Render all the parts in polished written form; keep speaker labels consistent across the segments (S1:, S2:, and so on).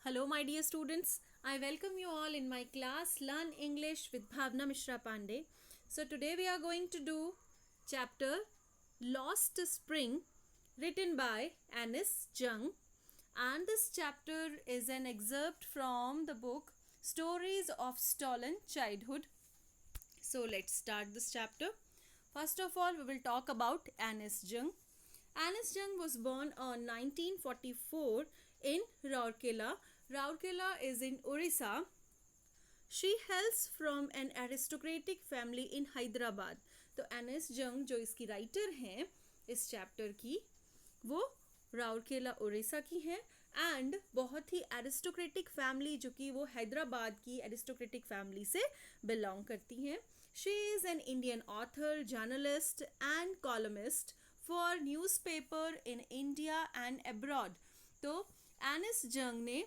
S1: Hello, my dear students. I welcome you all in my class Learn English with Bhavna Mishra Pandey. So, today we are going to do chapter Lost Spring, written by Anis Jung. And this chapter is an excerpt from the book Stories of Stolen Childhood. So, let's start this chapter. First of all, we will talk about Anis Jung. Anis Jung was born on 1944 in Rourkela. Rourkela is in Orissa. She hails from an aristocratic family in Hyderabad. तो एनिस जंग जो इसकी writer हैं इस chapter की, वो राउरकेला उड़ीसा की हैं एंड बहुत ही एरिस्टोक्रेटिक फैमिली जो कि वो हैदराबाद की एरिस्टोक्रेटिक फैमिली से बिलोंग करती हैं. She is an Indian author, journalist and columnist for newspaper in India and abroad. तो एनिस जंग ने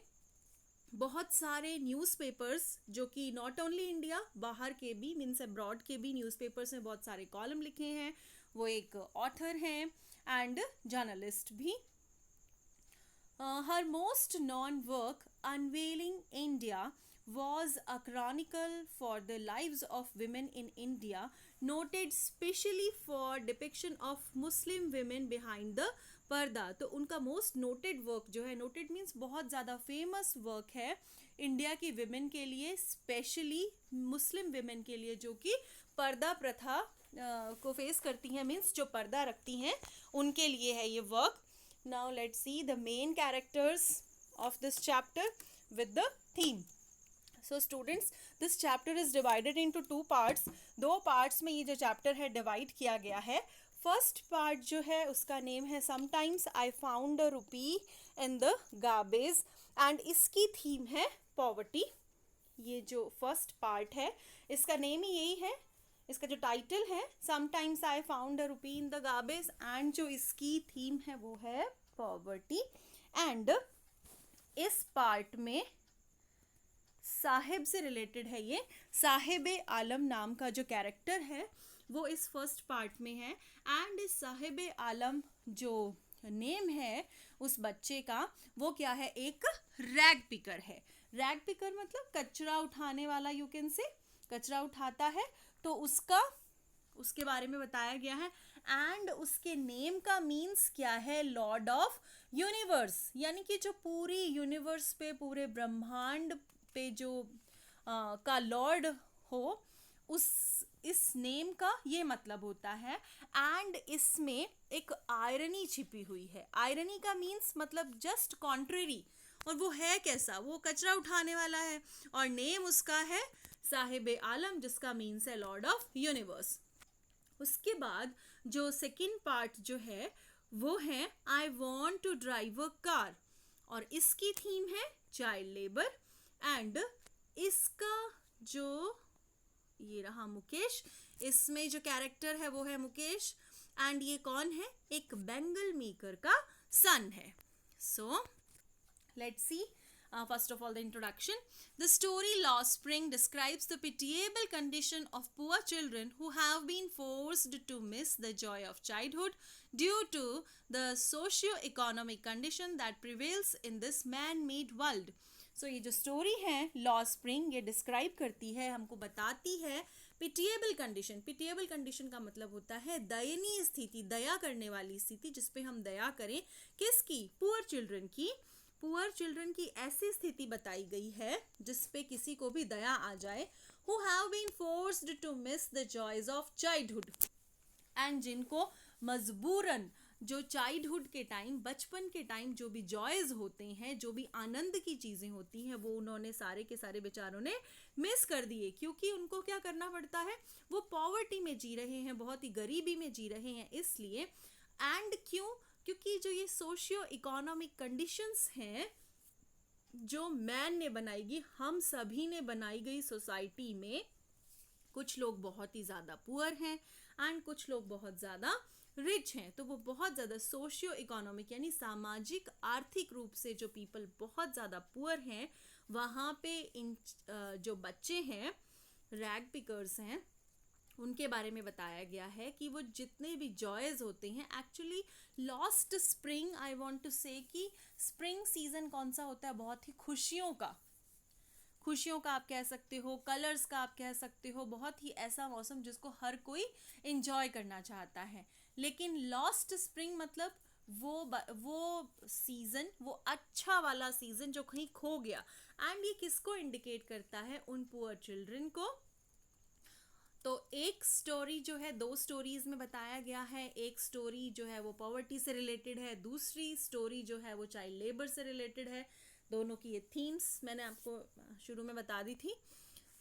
S1: बहुत सारे न्यूज़पेपर्स जो कि नॉट ओनली इंडिया, बाहर के भी मीन्स अब्रॉड के भी न्यूज़पेपर्स में बहुत सारे कॉलम लिखे हैं. वो एक ऑथर हैं एंड जर्नलिस्ट भी. Her most known work unveiling India was a chronicle for the lives of women in India, noted specially for depiction of Muslim women behind the पर्दा. तो उनका मोस्ट नोटेड वर्क जो है, noted means बहुत ज़्यादा famous work है India की women के लिए, स्पेशली मुस्लिम विमेन के लिए जो कि पर्दा प्रथा को फेस करती हैं, मीन्स जो पर्दा रखती हैं उनके लिए है ये work. Now let's see the main characters of this chapter with the theme. So students, this chapter is divided into two parts. दो पार्ट्स में ये जो चैप्टर है डिवाइड किया गया है. फर्स्ट पार्ट जो है उसका नेम है sometimes I found a rupee in the garbage and इसकी थीम है पॉवर्टी. ये जो फर्स्ट पार्ट है इसका नेम ही यही है, इसका जो टाइटल है sometimes I found a rupee in the garbage and जो इसकी थीम है वो है पॉवर्टी. एंड इस पार्ट में साहिब से रिलेटेड है. ये साहिब आलम नाम का जो कैरेक्टर है वो इस फर्स्ट पार्ट में है. एंड इस साहिब आलम जो नेम है उस बच्चे का वो क्या है, एक रैग पिकर है. रैग पिकर मतलब कचरा उठाने वाला, यू कैन से कचरा उठाता है. तो उसके बारे में बताया गया है. एंड उसके नेम का मीन्स क्या है, लॉर्ड ऑफ यूनिवर्स, यानी कि जो पूरी यूनिवर्स पे, पूरे ब्रह्मांड पे जो का लॉर्ड हो, इस नेम का ये मतलब होता है. एंड इसमें एक आयरनी छिपी हुई है. आयरनी का मीन्स मतलब जस्ट कॉन्ट्रेरी, और वो है कैसा, वो कचरा उठाने वाला है और नेम उसका है साहिब आलम जिसका मीन्स है लॉर्ड ऑफ यूनिवर्स. उसके बाद जो सेकंड पार्ट जो है वो है I want to drive a car और इसकी थीम है चाइल्ड लेबर. एंड इसका जो ये रहा मुकेश, इसमें जो कैरेक्टर है वो है मुकेश. एंड ये कौन है, एक बेंगल मेकर का सन है. So let's see first of all the introduction. The story Lost Spring describes the pitiable condition of poor children who have been forced to miss the joy of childhood due to the socio-economic condition that prevails in this man-made world. So ये जो story है lost spring, ये describe करती है, हमको बताती है pitiable condition. Pitiable condition का मतलब होता है दयनीय स्थिति, दया करने वाली स्थिति, जिसपे हम दया करें. किसकी, पुअर चिल्ड्रन की. पुअर चिल्ड्रन की ऐसी स्थिति बताई गई है जिसपे किसी को भी दया आ जाए. Who have been forced to miss the joys of childhood, and जिनको मजबूरन जो चाइल्डहुड के टाइम, बचपन के टाइम जो भी जॉयज होते हैं, जो भी आनंद की चीज़ें होती हैं, वो उन्होंने सारे के सारे बेचारों ने मिस कर दिए. क्योंकि उनको क्या करना पड़ता है, वो पॉवर्टी में जी रहे हैं, बहुत ही गरीबी में जी रहे हैं, इसलिए. एंड क्योंकि जो ये सोशियो इकोनॉमिक कंडीशंस हैं जो मैन ने बनाई, हम सभी ने बनाई गई सोसाइटी में, कुछ लोग बहुत ही ज़्यादा पुअर हैं एंड कुछ लोग बहुत ज़्यादा रिच हैं. तो वो बहुत ज़्यादा सोशियो इकोनॉमिक यानी सामाजिक आर्थिक रूप से जो पीपल बहुत ज़्यादा पुअर हैं, वहाँ पे इन जो बच्चे हैं रैग पिकर्स हैं, उनके बारे में बताया गया है कि वो जितने भी जॉयज होते हैं, actually lost spring, I want to say कि स्प्रिंग सीजन कौन सा होता है, बहुत ही खुशियों का, खुशियों का आप कह सकते हो, कलर्स का आप कह सकते हो, बहुत ही ऐसा मौसम जिसको हर कोई एंजॉय करना चाहता है। लेकिन लॉस्ट स्प्रिंग मतलब वो सीजन, वो अच्छा वाला सीजन जो कहीं खो गया। एंड ये किसको इंडिकेट करता है? उन पुअर चिल्ड्रन को। तो एक स्टोरी जो है, दो स्टोरीज में बताया गया है। एक स्टोरी जो है वो पॉवर्टी से रिलेटेड है, दूसरी स्टोरी जो है वो चाइल्ड लेबर से रिलेटेड है। दोनों की ये थीम्स मैंने आपको शुरू में बता दी थी।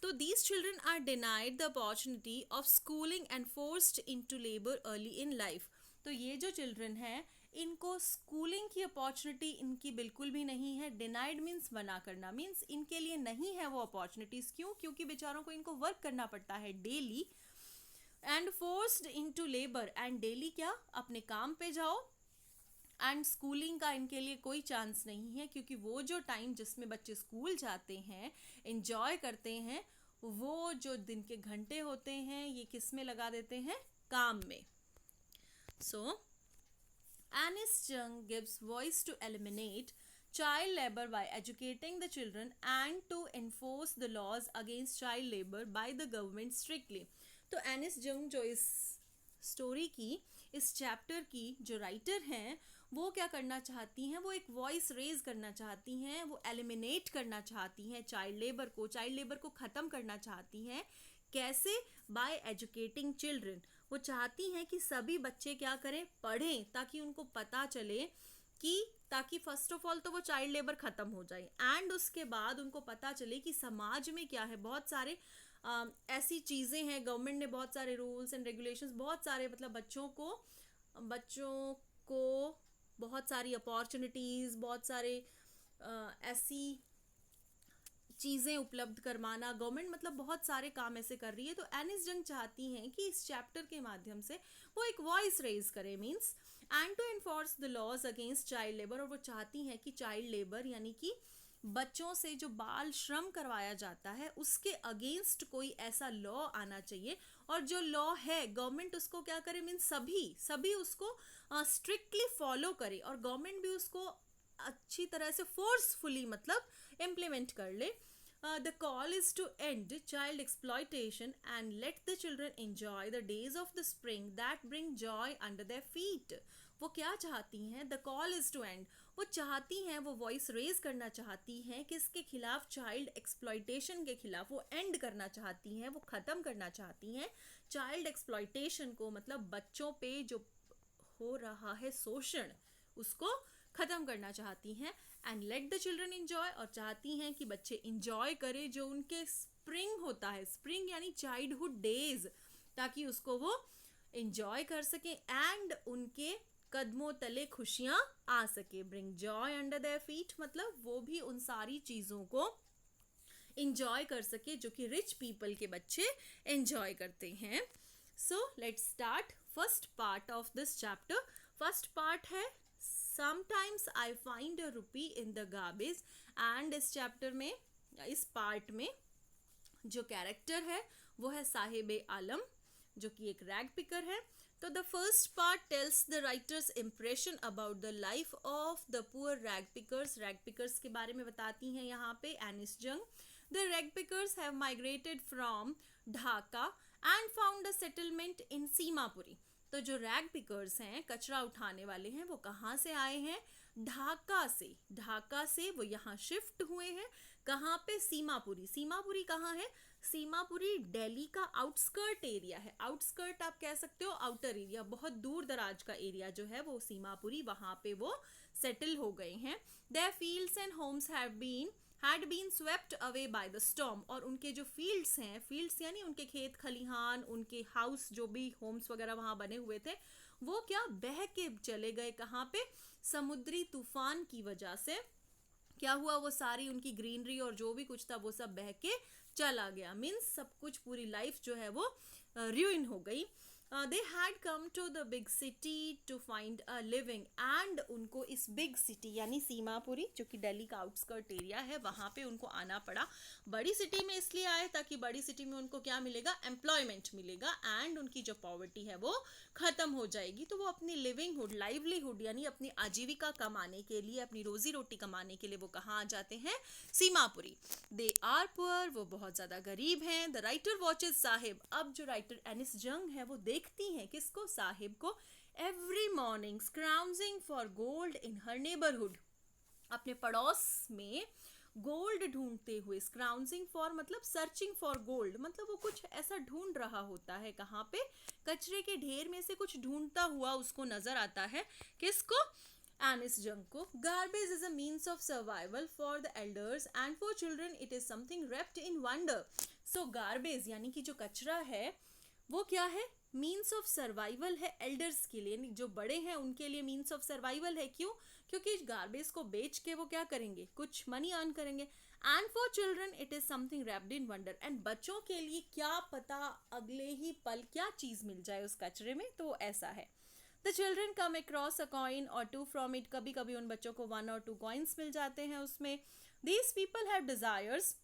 S1: तो these children are denied the opportunity of schooling and forced into labour early in life. तो ये जो चिल्ड्रन है, इनको स्कूलिंग की अपॉर्चुनिटी इनकी बिल्कुल भी नहीं है। डिनाइड मीन्स मना करना, मीन्स इनके लिए नहीं है वो अपॉर्चुनिटीज। क्यों? क्योंकि बेचारों को इनको वर्क करना पड़ता है daily. And forced into labour, and daily क्या, अपने काम पे जाओ। एंड स्कूलिंग का इनके लिए कोई चांस नहीं है, क्योंकि वो जो टाइम जिसमें बच्चे स्कूल जाते हैं, एंजॉय करते हैं, वो जो दिन के घंटे होते हैं ये किस में लगा देते हैं? काम में। सो Anis Jung gives voice to eliminate child labor by educating the children and to enforce the laws against child labor by the government strictly. तो एनिस जंग जो इस स्टोरी की, इस चैप्टर की जो राइटर हैं, वो क्या करना चाहती हैं? वो एक वॉइस रेज करना चाहती हैं, वो एलिमिनेट करना चाहती हैं चाइल्ड लेबर को ख़त्म करना चाहती हैं। कैसे? By educating children. वो चाहती हैं कि सभी बच्चे क्या करें? पढ़ें, ताकि उनको पता चले कि, ताकि फर्स्ट ऑफ ऑल तो वो चाइल्ड लेबर ख़त्म हो जाए, एंड उसके बाद उनको पता चले कि समाज में क्या है। बहुत सारे ऐसी चीज़ें हैं, गवर्नमेंट ने बहुत सारे रूल्स एंड रेगुलेशंस, बहुत सारे मतलब बच्चों को बहुत सारी अपॉर्चुनिटीज़, बहुत सारे ऐसी चीज़ें उपलब्ध करवाना, गवर्नमेंट मतलब बहुत सारे काम ऐसे कर रही है। तो एनिस जंग चाहती हैं कि इस चैप्टर के माध्यम से वो एक वॉइस रेज करे, means and to enforce the laws against child labour. और वो चाहती हैं कि चाइल्ड लेबर यानी कि बच्चों से जो बाल श्रम करवाया जाता है, उसके अगेंस्ट कोई ऐसा लॉ आना चाहिए। और जो लॉ है, गवर्नमेंट उसको क्या करे? मीन्स सभी उसको स्ट्रिक्टली फॉलो करे, और गवर्नमेंट भी उसको अच्छी तरह से फोर्सफुली मतलब इम्प्लीमेंट कर ले। The call is to end child exploitation and let the children enjoy the days of the spring that bring joy under their feet. वो क्या चाहती हैं? The call is to end. वो चाहती हैं, वो वॉइस रेज करना चाहती हैं कि इसके खिलाफ, चाइल्ड एक्सप्लॉयटेशन के खिलाफ वो एंड करना चाहती हैं, वो ख़त्म करना चाहती हैं चाइल्ड एक्सप्लॉयटेशन को, मतलब बच्चों पे जो हो रहा है शोषण, उसको ख़त्म करना चाहती हैं। And let the children enjoy, और चाहती हैं कि बच्चे इंजॉय करें जो उनके स्प्रिंग होता है, स्प्रिंग यानी चाइल्डहुड डेज, ताकि उसको वो इंजॉय कर सकें एंड उनके कदमों तले खुशियाँ आ सके। Bring Joy under their feet मतलब वो भी उन सारी चीज़ों को इंजॉय कर सके जो कि रिच पीपल के बच्चे इंजॉय करते हैं। So let's start first part of this chapter. First part है sometimes I find a rupee in the garbage. And इस चैप्टर में, इस पार्ट में जो कैरेक्टर है वो है साहिब आलम, जो कि एक रैग पिकर है। तो the first part tells the writers impression about the life of the poor rag pickers. Rag pickers के बारे में बताती हैं यहाँ पे एनिस जंग। The rag pickers have migrated from Dhaka and found a settlement in Seemapuri. तो जो रैग पिकर्स हैं, कचरा उठाने वाले हैं, वो कहाँ से आए हैं? ढाका से। ढाका से वो यहाँ शिफ्ट हुए हैं। कहाँ पे? सीमापुरी। सीमापुरी कहाँ है? सीमापुरी दिल्ली का आउटस्कर्ट एरिया है। आउटस्कर्ट आप कह सकते हो, आउटर एरिया, बहुत दूर दराज का एरिया जो है वो सीमापुरी, वहाँ पे वो सेटल हो गए हैं। Their fields and homes had been swept away by the storm। और उनके जो फील्ड्स हैं, फील्ड्स यानी उनके खेत खलिहान, उनके हाउस जो भी होम्स वगैरह वहाँ बने हुए थे, वो क्या बह के चले गए? कहाँ पे? समुद्री तूफान की वजह से क्या हुआ? वो सारी उनकी ग्रीनरी और जो भी कुछ था वो सब बह के चला गया। मीन्स सब कुछ, पूरी लाइफ जो है वो ruin हो गई। They had come to the big city to find a living, and उनको इस बिग सिटी यानी सीमापुरी जो कि दिल्ली का आउटस्कर्ट एरिया है वहाँ पे उनको आना पड़ा। बड़ी सिटी में इसलिए आए ताकि बड़ी सिटी में उनको क्या मिलेगा, एम्प्लॉयमेंट मिलेगा, एंड उनकी जो पॉवर्टी है वो ख़त्म हो जाएगी। तो वो अपनी लिविंगहुड, लाइवलीहुड यानी अपनी आजीविका कमाने के लिए, अपनी रोजी रोटी कमाने के लिए वो कहाँ आ जाते हैं, सीमापुरी। दे आर पुअर, वो बहुत ज़्यादा गरीब हैं। द राइटर वॉचेज साहिब, अब जो राइटर एनिस जंग है वो देखती हैं किसको, साहिब को। Every morning scrounging for gold in her neighbourhood, अपने पड़ोस में गोल्ड ढूंढते हुए। स्क्राउजिंग फॉर मतलब सर्चिंग फॉर गोल्ड, मतलब वो कुछ ऐसा ढूंढ रहा होता है, कहाँ पे, कचरे के ढेर में से कुछ ढूंढता हुआ उसको नजर आता है, किसको, एनिस जंग को। Garbage is a means of survival for the elders and for children it is something wrapped in wonder. So garbage यानी कि जो कचरा है वो क्या है, मीन्स ऑफ सर्वाइवल है एल्डर्स के लिए, जो बड़े हैं उनके लिए मीन्स ऑफ सर्वाइवल है। क्यों, क्योंकि गार्बेज को बेच के वो क्या करेंगे, कुछ मनी अर्न करेंगे। And for children it is something wrapped in wonder, and बच्चों के लिए क्या पता अगले ही पल क्या चीज मिल जाए उस कचरे में, तो ऐसा है। The children come across a coin और टू फ्रॉम इट, कभी कभी उन बच्चों को 1 और 2 कॉइन्स मिल जाते हैं उसमें। These people have desires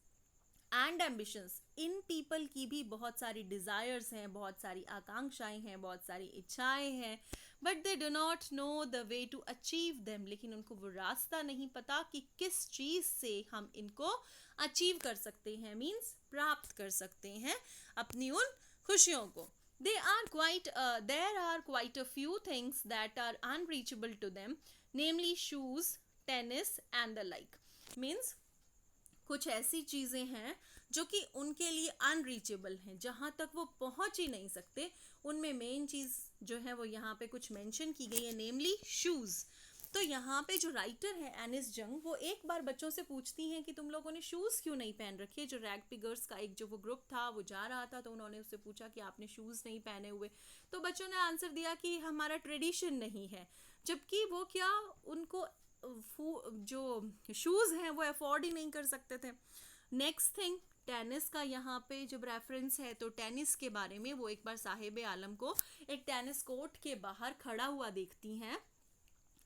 S1: and ambitions, in people की भी बहुत सारी डिजायर्स हैं, बहुत सारी आकांक्षाएं हैं, बहुत सारी इच्छाएं हैं, but they do not know the way to achieve them, लेकिन उनको वो रास्ता नहीं पता कि किस चीज से हम इनको अचीव कर सकते हैं, मीन्स प्राप्त कर सकते हैं अपनी उन खुशियों को। There are quite a few things that are unreachable to them, namely shoes, tennis and the like. Means कुछ ऐसी चीज़ें हैं जो कि उनके लिए अनरीचेबल हैं, जहाँ तक वो पहुँच ही नहीं सकते। उनमें मेन चीज़ जो है वो यहाँ पे कुछ मेंशन की गई है, नेमली शूज़। तो यहाँ पे जो राइटर है एनिस जंग, वो एक बार बच्चों से पूछती हैं कि तुम लोगों ने शूज़ क्यों नहीं पहन रखे। जो रैग पिगर्स का एक जो वो ग्रुप था वो जा रहा था, तो उन्होंने उससे पूछा कि आपने शूज़ नहीं पहने हुए, तो बच्चों ने आंसर दिया कि हमारा ट्रेडिशन नहीं है। जबकि वो क्या, उनको जो शूज़ हैं वो अफोर्ड ही नहीं कर सकते थे। नेक्स्ट थिंग, टेनिस का यहाँ पे जब रेफरेंस है तो टेनिस के बारे में वो एक बार साहिब आलम को एक टेनिस कोर्ट के बाहर खड़ा हुआ देखती हैं,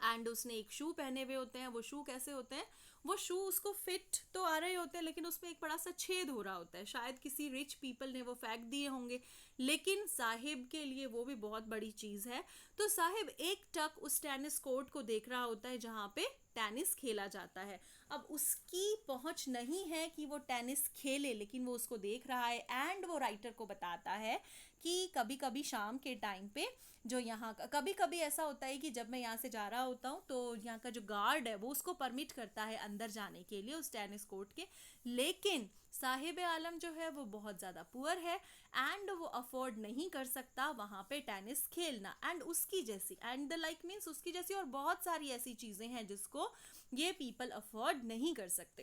S1: एंड उसने एक शू पहने हुए होते हैं। वो शू कैसे होते हैं, वो शू उसको फिट तो आ रहे होते हैं लेकिन उसमें एक बड़ा सा छेद हो रहा होता है, शायद किसी रिच पीपल ने वो फेंक दिए होंगे, लेकिन साहिब के लिए वो भी बहुत बड़ी चीज़ है। तो साहिब एक टक उस टेनिस कोर्ट को देख रहा होता है जहाँ पे टेनिस खेला जाता है। अब उसकी पहुंच नहीं है कि वो टेनिस खेले, लेकिन वो उसको देख रहा है, एंड वो राइटर को बताता है कि कभी कभी शाम के टाइम पे जो यहाँ का, कभी कभी ऐसा होता है कि जब मैं यहाँ से जा रहा होता हूँ तो यहाँ का जो गार्ड है वो उसको परमिट करता है अंदर जाने के लिए उस टेनिस कोर्ट के, लेकिन साहिब आलम जो है वो बहुत ज़्यादा पुअर है एंड वो अफोर्ड नहीं कर सकता वहाँ पे टेनिस खेलना। एंड उसकी जैसी, एंड द लाइक मीन्स उसकी जैसी और बहुत सारी ऐसी चीज़ें हैं जिसको ये पीपल अफोर्ड नहीं कर सकते।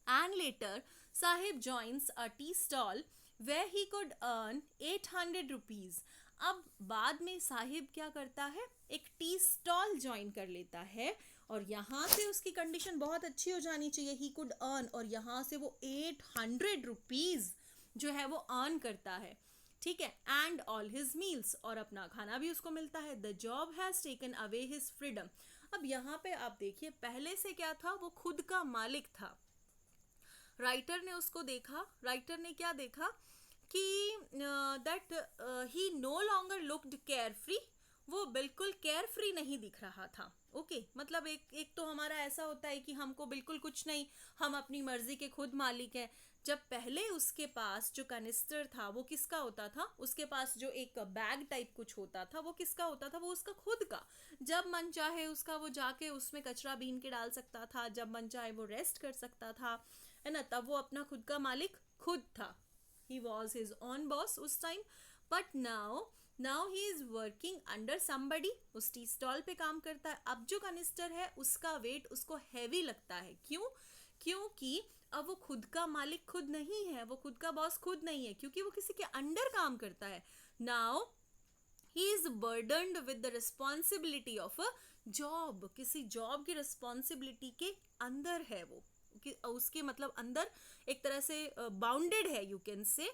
S1: And later Sahib joins a tea stall where he could earn 800 rupees। अब बाद में साहिब क्या करता है, एक टी स्टॉल ज्वाइन कर लेता है, और यहाँ से उसकी कंडीशन बहुत अच्छी हो जानी चाहिए, ही कुड अर्न, और यहाँ से वो 800 रुपीज़ जो है वो अर्न करता है, ठीक है। एंड ऑल हिज मील्स, और अपना खाना भी उसको मिलता है। The job has taken away his freedom. अब यहाँ पे आप देखिए, पहले से क्या था, वो खुद का मालिक था। राइटर ने उसको देखा, राइटर ने क्या देखा कि that he no longer looked carefree, वो बिल्कुल केयर फ्री नहीं दिख रहा था। ओके मतलब एक तो हमारा ऐसा होता है कि हमको बिल्कुल कुछ नहीं, हम अपनी मर्जी के खुद मालिक हैं। जब पहले उसके पास जो कनिस्टर था वो किसका होता था, उसके पास जो एक बैग टाइप कुछ होता था वो किसका होता था, वो उसका खुद का। जब मन चाहे उसका वो जाके उसमें कचरा बीन के डाल सकता था, जब मन चाहे वो रेस्ट कर सकता था, है ना, तब वो अपना खुद का मालिक खुद था। He was his own boss उस time, but now he is working under somebody, उस टी स्टॉल पे काम करता है। अब जो कनिस्टर है उसका वेट उसको हैवी लगता है, क्यों, क्योंकि अब वो खुद का मालिक खुद नहीं है, वो खुद का बॉस खुद नहीं है, क्योंकि वो किसी के अंडर काम करता है। Now he is burdened with the responsibility of a job, किसी जॉब की रिस्पॉन्सिबिलिटी के अंदर है वो, कि उसके मतलब अंदर एक तरह से बाउंडेड है, यू कैन से।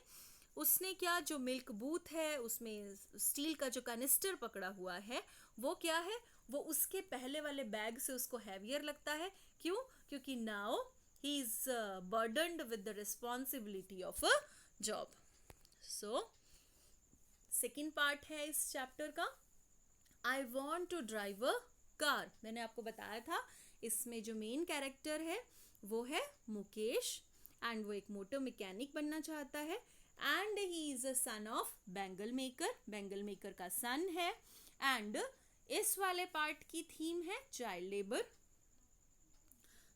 S1: उसने क्या, जो मिल्क बूथ है उसमें स्टील का जो कनिस्टर पकड़ा हुआ है वो क्या है, वो उसके पहले वाले बैग से उसको हैवियर लगता है। क्यों? क्योंकि now he is burdened with the responsibility of a job. So second part है इस चैप्टर का, I want to drive a car. मैंने आपको बताया था इसमें जो मेन कैरेक्टर है वो है मुकेश, एंड वो एक मोटर मैकेनिक बनना चाहता है, and he is a son of bangle maker, bangle maker का सन है। एंड इस वाले पार्ट की थीम है child labour.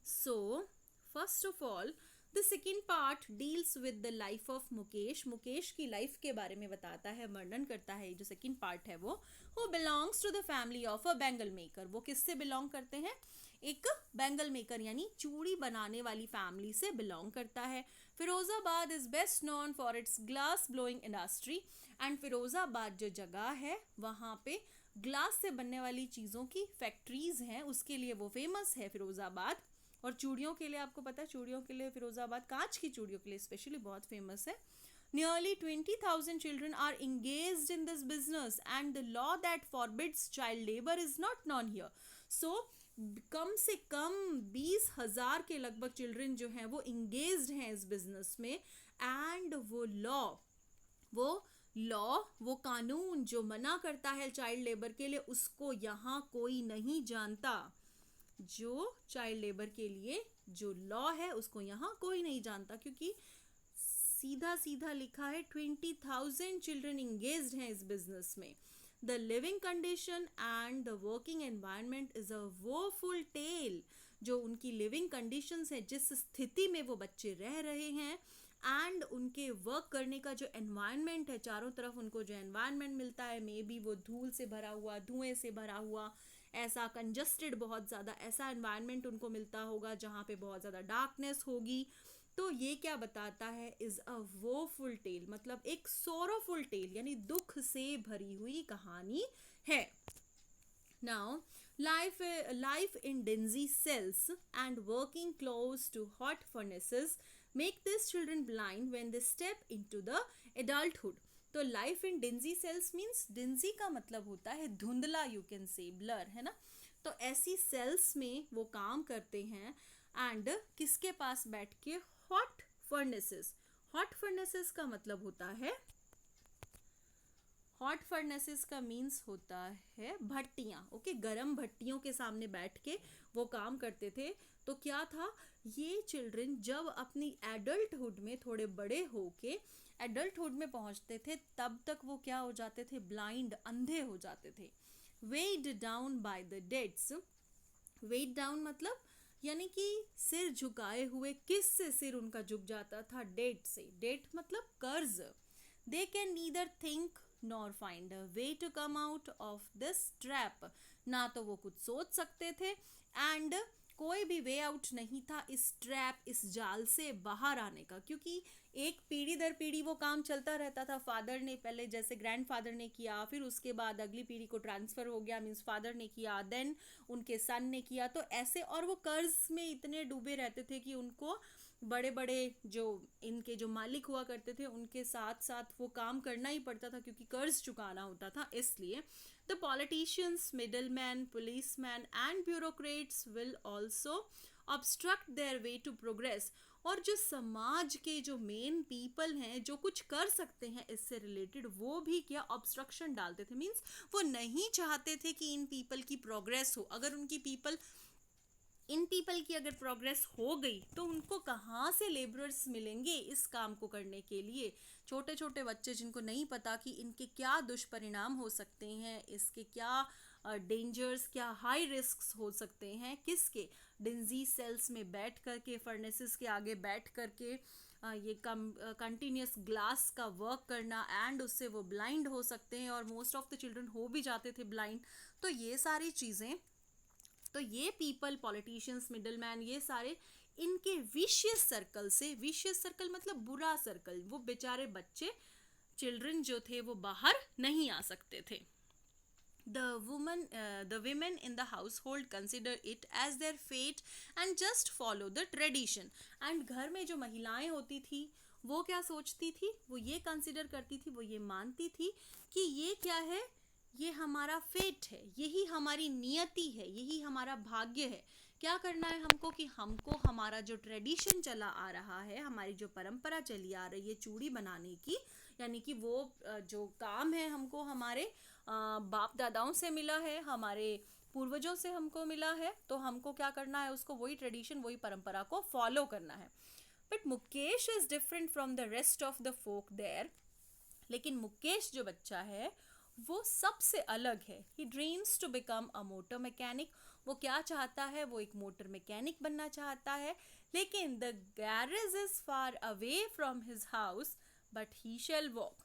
S1: So first of all the second part deals with the life of Mukesh. Mukesh की लाइफ के बारे में बताता है, वर्णन करता है। जो सेकेंड पार्ट है वो who belongs to the family of a bangle maker. वो किससे बिलोंग करते हैं? एक बैंगल मेकर यानी चूड़ी बनाने वाली फैमिली से बिलोंग करता है। Firozabad is best known for its glass blowing industry, and Firozabad जो जगह है वहाँ पे ग्लास से बनने वाली चीज़ों की फैक्ट्रीज हैं, उसके लिए वो फेमस है फिरोजाबाद। और चूड़ियों के लिए आपको पता है, चूड़ियों के लिए फिरोजाबाद, कांच की चूड़ियों के लिए स्पेशली बहुत फेमस है। Nearly 20,000 children are engaged in this business and the law that forbids child labor is not known here. So कम से कम 20,000 के लगभग चिल्ड्रन जो हैं वो इंगेज्ड हैं इस बिजनेस में। एंड वो कानून जो मना करता है चाइल्ड लेबर के लिए, उसको यहाँ कोई नहीं जानता। जो चाइल्ड लेबर के लिए जो लॉ है उसको यहाँ कोई नहीं जानता, क्योंकि सीधा सीधा लिखा है 20,000 चिल्ड्रन इंगेज्ड हैं इस बिजनेस में। The living condition and the working environment is a woeful tale. जो उनकी लिविंग कंडीशंस है, जिस स्थिति में वो बच्चे रह रहे हैं, एंड उनके वर्क करने का जो एनवायरनमेंट है, चारों तरफ उनको जो एनवायरनमेंट मिलता है, मे बी वो धूल से भरा हुआ, धुएं से भरा हुआ, ऐसा कंजस्टेड, बहुत ज़्यादा ऐसा एनवायरनमेंट उनको मिलता होगा जहाँ पे बहुत ज़्यादा डार्कनेस होगी। तो ये क्या बताता है? इज अ वोफुल टेल, मतलब एक सोरोफुल टेल, यानी दुख से भरी हुई कहानी है। Now life in dingy cells and working close to hot furnaces make these children blind when they step into the adulthood. तो life in dingy sales means, dingy का मतलब होता है धुंधला, यू कैन से ब्लर, है ना। तो ऐसी सेल्स में वो काम करते हैं, एंड किसके पास बैठ के? Hot furnaces. हॉट फर्नेसेस का मतलब होता है, हॉट फर्नेसेस का मीन्स होता है भट्टियाँ। ओके, गरम भट्टियों के सामने बैठ के वो काम करते थे। तो क्या था, ये चिल्ड्रन जब अपनी एडल्टहुड में थोड़े बड़े होके एडल्टहुड में पहुंचते थे, तब तक वो क्या हो जाते थे? ब्लाइंड, अंधे हो जाते थे। Weighed down by the debts. Weighed down मतलब यानी कि सिर झुकाए हुए। किस से सिर उनका झुक जाता था? डेट से। डेट मतलब कर्ज। They can neither think nor find a way to come out of this trap. ना तो वो कुछ सोच सकते थे, एंड कोई भी वे आउट नहीं था इस ट्रैप, इस जाल से बाहर आने का, क्योंकि एक पीढ़ी दर पीढ़ी वो काम चलता रहता था। फादर ने पहले, जैसे ग्रैंडफादर ने किया, फिर उसके बाद अगली पीढ़ी को ट्रांसफ़र हो गया, मीन्स फादर ने किया, देन उनके सन ने किया, तो ऐसे। और वो कर्ज में इतने डूबे रहते थे कि उनको बड़े बड़े जो इनके जो मालिक हुआ करते थे उनके साथ साथ वो काम करना ही पड़ता था, क्योंकि कर्ज चुकाना होता था। इसलिए the politicians, middleman, policeman and bureaucrats will also obstruct their way to progress। और जो समाज के जो मेन पीपल हैं, जो कुछ कर सकते हैं इससे रिलेटेड, वो भी क्या ऑब्स्ट्रक्शन डालते थे। मीन्स वो नहीं चाहते थे कि इन पीपल की प्रोग्रेस हो। अगर इन पीपल की अगर प्रोग्रेस हो गई तो उनको कहाँ से लेबरर्स मिलेंगे इस काम को करने के लिए? छोटे छोटे बच्चे जिनको नहीं पता कि इनके क्या दुष्परिणाम हो सकते हैं, इसके क्या डेंजर्स, क्या हाई रिस्क्स हो सकते हैं, किसके? डिंजी सेल्स में बैठ करके, फर्नेसेस के आगे बैठ करके ये कंटिन्यूस ग्लास का वर्क करना, एंड उससे वो ब्लाइंड हो सकते हैं, और मोस्ट ऑफ द चिल्ड्रन हो भी जाते थे ब्लाइंड। तो ये सारी चीज़ें, तो ये पीपल, पॉलिटिशियंस, मिडलमैन, ये सारे इनके विशियस सर्कल से, विशियस सर्कल मतलब बुरा सर्कल, वो बेचारे बच्चे, चिल्ड्रन जो थे वो बाहर नहीं आ सकते थे। The women in the household consider it as their fate and just follow the tradition। and घर में जो महिलाएं होती थी वो क्या सोचती थी, वो ये कंसिडर करती थी, वो ये मानती थी कि ये क्या है, ये हमारा फेट है, यही हमारी नियति है, यही हमारा भाग्य है। क्या करना है हमको कि हमको हमारा जो ट्रेडिशन चला आ रहा है, हमारी जो परंपरा चली आ रही है चूड़ी बनाने की, यानी कि वो जो काम है हमको हमारे बाप दादाओं से मिला है, हमारे पूर्वजों से हमको मिला है, तो हमको क्या करना है, उसको वही ट्रेडिशन, वही परंपरा को फॉलो करना है। But Mukesh is different from the rest of the folk there. लेकिन मुकेश जो बच्चा है वो सबसे अलग है। He dreams to become a motor mechanic. वो क्या चाहता है, वो एक मोटर मैकेनिक बनना चाहता है। लेकिन the garage is far away from his house but he shall walk.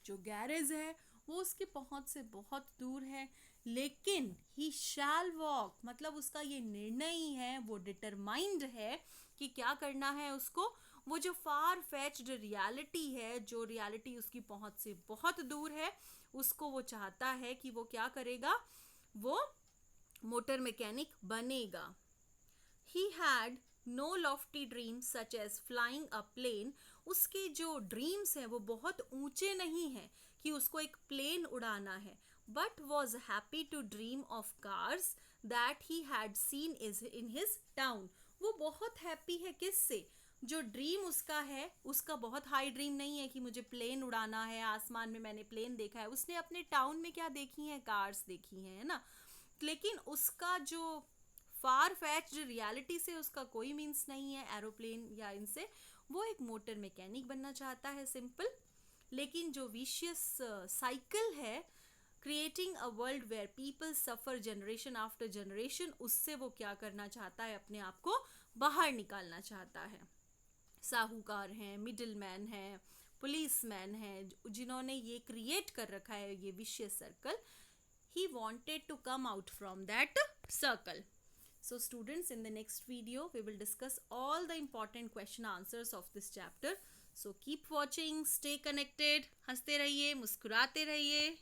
S1: जो गैरेज है वो उसकी पहुंच से बहुत दूर है, लेकिन ही शैल वॉक, मतलब उसका ये निर्णय ही है, वो डिटरमाइंड है कि क्या करना है उसको। वो जो फार फैच्ड रियलिटी है, जो रियलिटी उसकी पहुंच से बहुत दूर है, उसको वो चाहता है कि वो क्या करेगा, वो मोटर मैकेनिक बनेगा। He had no lofty dreams such as flying a plane. उसके जो ड्रीम्स हैं वो बहुत ऊंचे नहीं हैं कि उसको एक प्लेन उड़ाना है, but was happy to dream of cars that he had seen is in his town. वो बहुत हैप्पी है किससे, जो ड्रीम उसका है, उसका बहुत हाई ड्रीम नहीं है कि मुझे प्लेन उड़ाना है, आसमान में मैंने प्लेन देखा है। उसने अपने टाउन में क्या देखी है, कार्स देखी हैं, है ना। लेकिन उसका जो फार फैच्ड रियलिटी से उसका कोई मीन्स नहीं है एरोप्लेन या इनसे। वो एक मोटर मैकेनिक बनना चाहता है, सिंपल। लेकिन जो विशियस साइकिल है, creating a world where people suffer generation after generation, उससे वो क्या करना चाहता है, अपने आप को बाहर निकालना चाहता है। साहूकार हैं, मिडिल मैन हैं, पुलिस मैन हैं, जिन्होंने ये क्रिएट कर रखा है ये vicious circle, he wanted to come out from that circle. So students, in the next video we will discuss all the important question answers of this chapter. So keep watching, stay connected, हंसते रहिए, मुस्कुराते रहिए।